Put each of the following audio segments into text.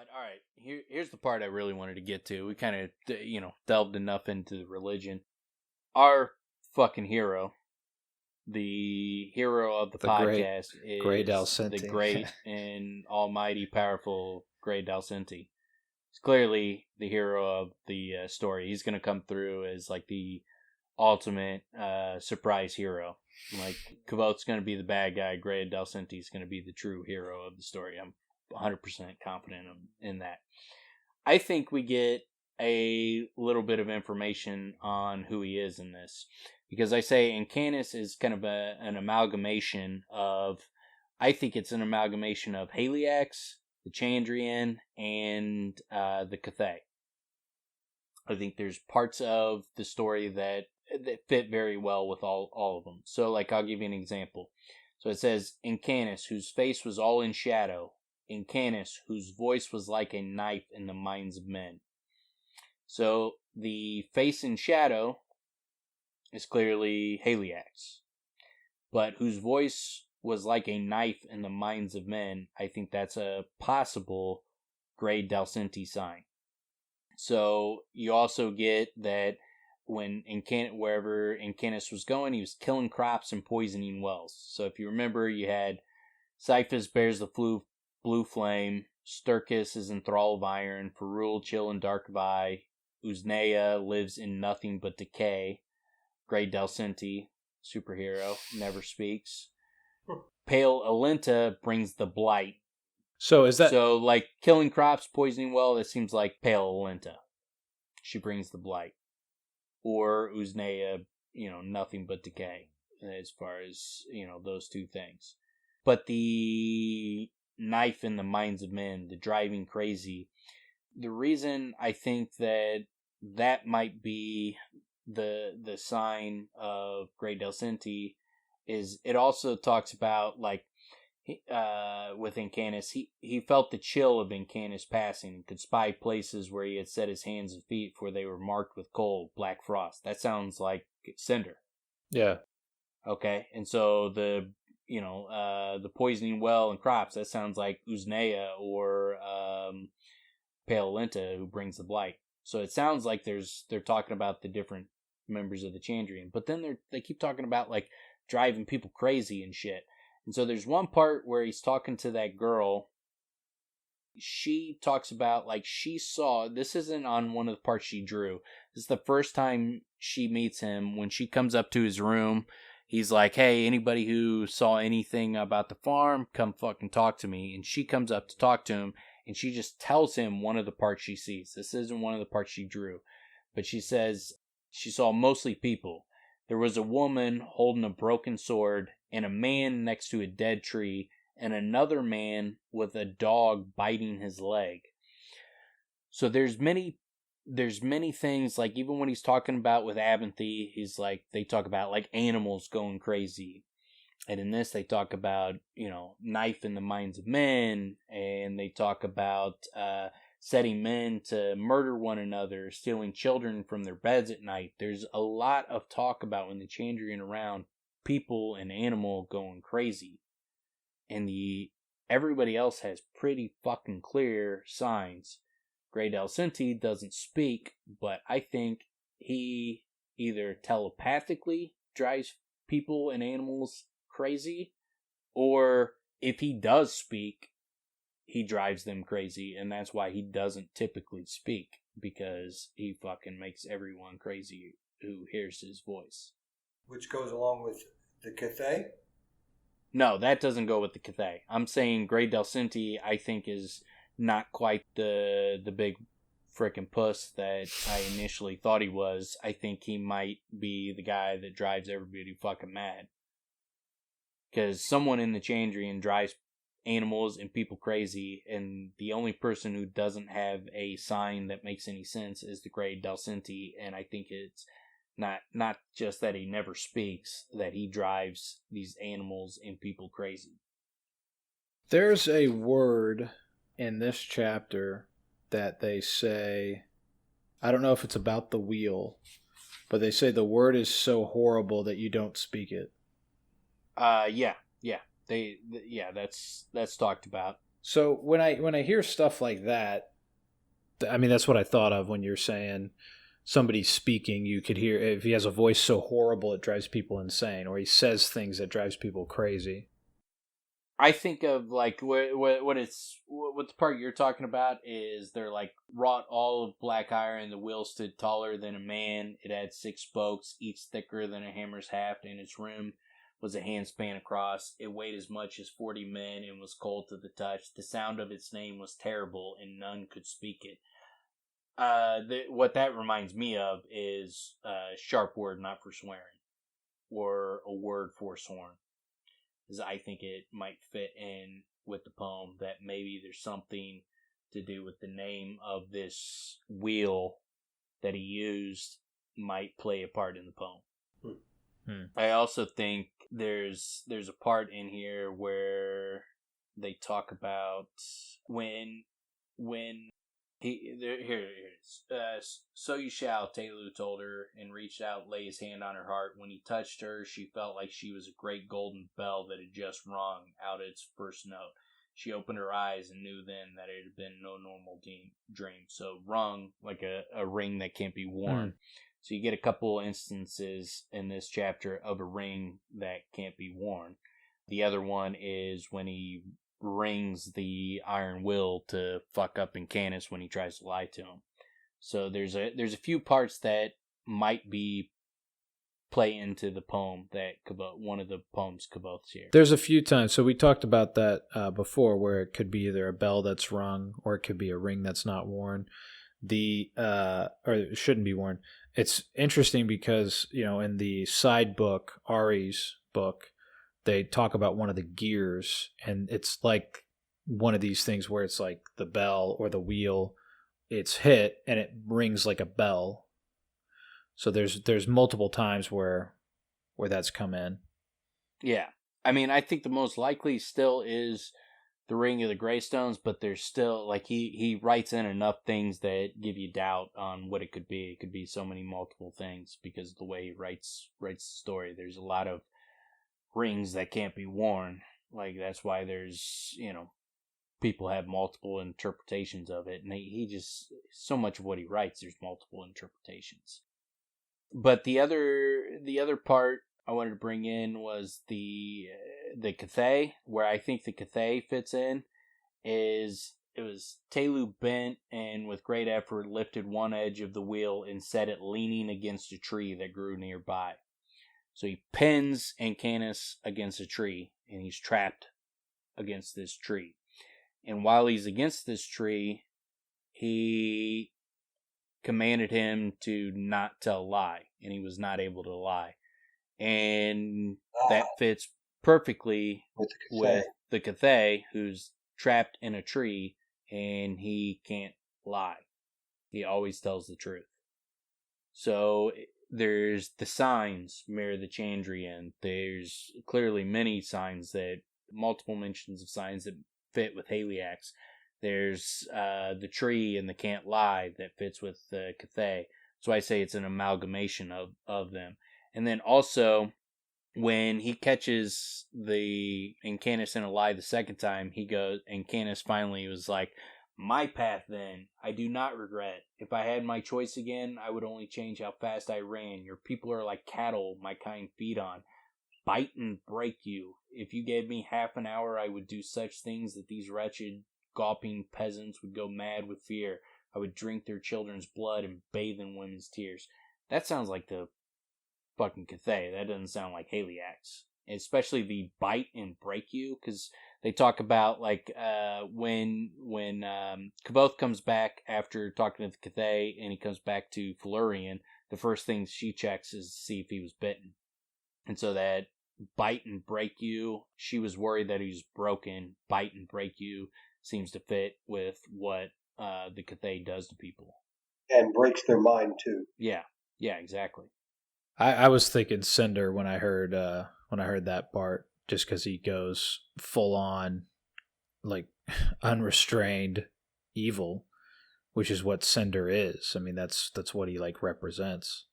But all right, here's the part I really wanted to get to. We kind of delved enough into the religion. Our fucking hero, the hero of the podcast, Grey is Dalcenti. the great and almighty powerful Grey Dalcenti. He's clearly the hero of the story. He's going to come through as like the ultimate surprise hero. Like Kvot's going to be the bad guy. Grey Dalcenti is going to be the true hero of the story. I'm 100% confident in that. I think we get a little bit of information on who he is in this, because I say Encanis is kind of an amalgamation of, I think it's an amalgamation of Haliax, the Chandrian, and the Cathay. I think there's parts of the story that fit very well with all of them. So, like, I'll give you an example. So it says, Encanis, whose face was all in shadow. Encanis, whose voice was like a knife in the minds of men. So, the face in shadow is clearly Haliax. But whose voice was like a knife in the minds of men, I think that's a possible Grey Dalcenti sign. So, you also get that when wherever Encanis was going, he was killing crops and poisoning wells. So if you remember, you had Siphus bears the blue flame, Sturkis is in thrall of iron, Ferul chill and dark of eye, Usnea lives in nothing but decay, Grey Dalcenti, superhero, never speaks. Pale Alenta brings the blight. So is that... So, like, killing crops, poisoning well, that seems like Pale Alenta. She brings the blight. Or Usnea, nothing but decay, as far as, those two things. But the knife in the minds of men, the driving crazy, the reason I think that might be the sign of Grey Dalcenti is it also talks about, like, with Encanis, he felt the chill of Encanis passing and could spy places where he had set his hands and feet, for they were marked with cold, black frost. That sounds like Cinder. Yeah. Okay, and so the poisoning well and crops, that sounds like Usnea or Pale Alenta, who brings the blight. So it sounds like they're talking about the different members of the Chandrian, but then they keep talking about, like, driving people crazy and shit. And so there's one part where he's talking to that girl. She talks about, like, she saw, this isn't on one of the parts she drew. This is the first time she meets him. When she comes up to his room, he's like, hey, anybody who saw anything about the farm, come fucking talk to me. And she comes up to talk to him, and she just tells him one of the parts she sees. This isn't one of the parts she drew. But she says she saw mostly people. There was a woman holding a broken sword, and a man next to a dead tree, and another man with a dog biting his leg. So there's many things, like, even when he's talking about with Abinthy, he's like, they talk about, like, animals going crazy. And in this, they talk about, knife in the minds of men, and they talk about setting men to murder one another, stealing children from their beds at night. There's a lot of talk about, when the Chandrian around, people and animal going crazy. And everybody else has pretty fucking clear signs. Grey Dalcenti doesn't speak, but I think he either telepathically drives people and animals crazy, or if he does speak, he drives them crazy, and that's why he doesn't typically speak, because he fucking makes everyone crazy who hears his voice. Which goes along with the Cathay? No, that doesn't go with the Cathay. I'm saying Grey Dalcenti, I think, is not quite the big frickin' puss that I initially thought he was. I think he might be the guy that drives everybody fucking mad. Because someone in the Chandrian drives animals and people crazy, and the only person who doesn't have a sign that makes any sense is the Grey Dalcenti, and I think it's not just that he never speaks, that he drives these animals and people crazy. There's a word in this chapter that they say, I don't know if it's about the wheel, but they say the word is so horrible that you don't speak it. Yeah, that's talked about. So when I hear stuff like that, I mean that's what I thought of when you're saying somebody's speaking. You could hear if he has a voice so horrible it drives people insane, or he says things that drives people crazy. I think of like what the part you're talking about is they're like wrought all of black iron. The wheel stood taller than a man. It had 6 spokes, each thicker than a hammer's haft, and its rim was a handspan across. It weighed as much as 40 men and was cold to the touch. The sound of its name was terrible, and none could speak it. What that reminds me of is a sharp word not for swearing, or a word for sworn. Because I think it might fit in with the poem that maybe there's something to do with the name of this wheel that he used might play a part in the poem. I also think there's a part in here where they talk about when here it is. So you shall, Telu told her, and reached out, lay his hand on her heart. When he touched her, she felt like she was a great golden bell that had just rung out its first note. She opened her eyes and knew then that it had been no normal dream. So rung, like a ring that can't be worn. So you get a couple instances in this chapter of a ring that can't be worn. The other one is when he rings the iron will to fuck up Encanis when he tries to lie to him. So there's a few parts that might be play into the poem that one of the poems Caboth's here. There's a few times. So we talked about that before, where it could be either a bell that's rung or it could be a ring that's not worn. Or it shouldn't be worn. It's interesting because in the side book, Ari's book, they talk about one of the gears, and it's like one of these things where it's like the bell or the wheel, it's hit and it rings like a bell. So there's multiple times where that's come in. Yeah. I mean, I think the most likely still is the Ring of the Greystones, but there's still, like, he writes in enough things that give you doubt on what it could be. It could be so many multiple things because of the way he writes the story. There's a lot of rings that can't be worn. Like, that's why there's, people have multiple interpretations of it. And he just, so much of what he writes, there's multiple interpretations. But the other part I wanted to bring in was the Cathay, where I think the Cathay fits in is it was Telu bent and with great effort lifted one edge of the wheel and set it leaning against a tree that grew nearby. So he pins Encanis against a tree, and he's trapped against this tree. And while he's against this tree, he commanded him to not tell a lie, and he was not able to lie. And that fits perfectly with the Cathay, who's trapped in a tree, and he can't lie. He always tells the truth. So there's the signs mirror the Chandrian. There's clearly many signs multiple mentions of signs that fit with Haliax. There's the tree and the can't lie that fits with the Cathay. So I say it's an amalgamation of them. And then also, when he catches the Encanis in a lie the second time, he goes, Encanis finally was like, my path then, I do not regret. If I had my choice again, I would only change how fast I ran. Your people are like cattle my kind feed on. Bite and break you. If you gave me half an hour, I would do such things that these wretched, gawping peasants would go mad with fear. I would drink their children's blood and bathe in women's tears. That sounds like the fucking Cathay. That doesn't sound like Haliax. Especially the bite and break you, because they talk about like when Caboth comes back after talking to the Cathay and he comes back to Felurian, the first thing she checks is to see if he was bitten. And so that bite and break you, she was worried that he was broken. Bite and break you seems to fit with what the Cathay does to people. And breaks their mind too. Yeah, exactly. I was thinking Cinder when I heard that part, just because he goes full on, like, unrestrained evil, which is what Cinder is. I mean, that's what he like represents.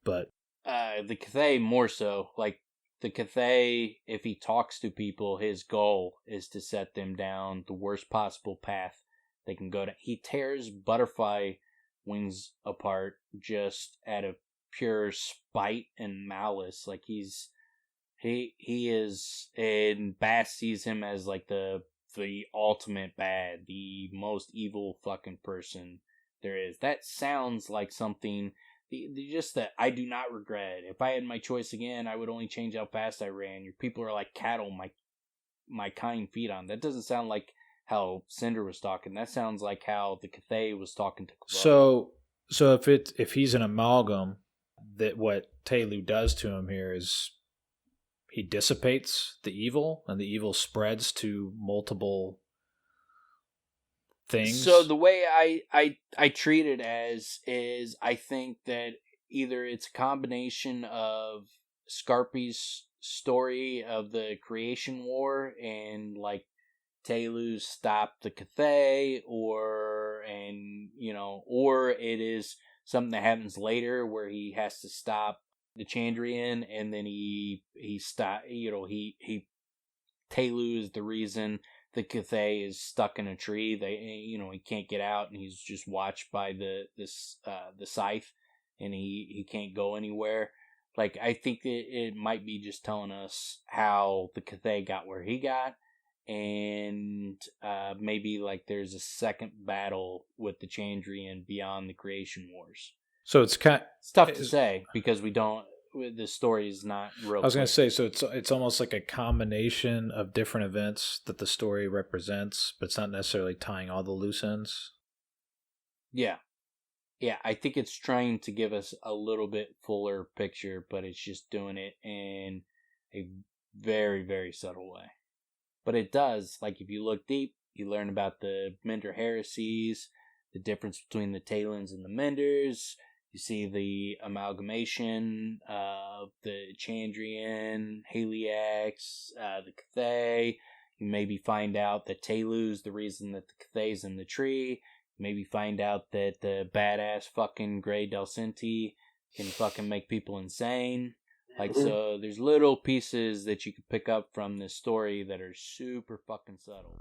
But the Cathay more so, like the Cathay, if he talks to people, his goal is to set them down the worst possible path they can go to. He tears butterfly wings apart just out of pure spite and malice. Like he is, and Bass sees him as like the ultimate bad, the most evil fucking person there is. That sounds like something just that I do not regret. If I had my choice again, I would only change how fast I ran. Your people are like cattle my kind feed on. That doesn't sound like how Cinder was talking. That sounds like how the Cathay was talking to Kavod. So if he's an amalgam, that what Telu does to him here is he dissipates the evil, and the evil spreads to multiple things. So the way I treat it as is, I think that either it's a combination of Scarpy's story of the creation war and like Telu stopped the Cathay, or it is something that happens later where he has to stop the Chandrian, and then he Telu is the reason the Cathay is stuck in a tree. He can't get out, and he's just watched by the scythe, and he can't go anywhere. Like, I think it might be just telling us how the Cathay got where he got, and maybe like there's a second battle with the Chandrian beyond the Creation Wars. So it's tough to say because we don't. The story is not real. I was going to say, so it's almost like a combination of different events that the story represents, but it's not necessarily tying all the loose ends. Yeah. I think it's trying to give us a little bit fuller picture, but it's just doing it in a very, very subtle way. But it does, like if you look deep, you learn about the Mender heresies, the difference between the Talons and the Menders. You see the amalgamation of the Chandrian, Haliax, the Cathay. You maybe find out that Telu's the reason that the Cathay's in the tree. Maybe find out that the badass fucking Grey Delcinti can fucking make people insane. Like, so there's little pieces that you can pick up from this story that are super fucking subtle.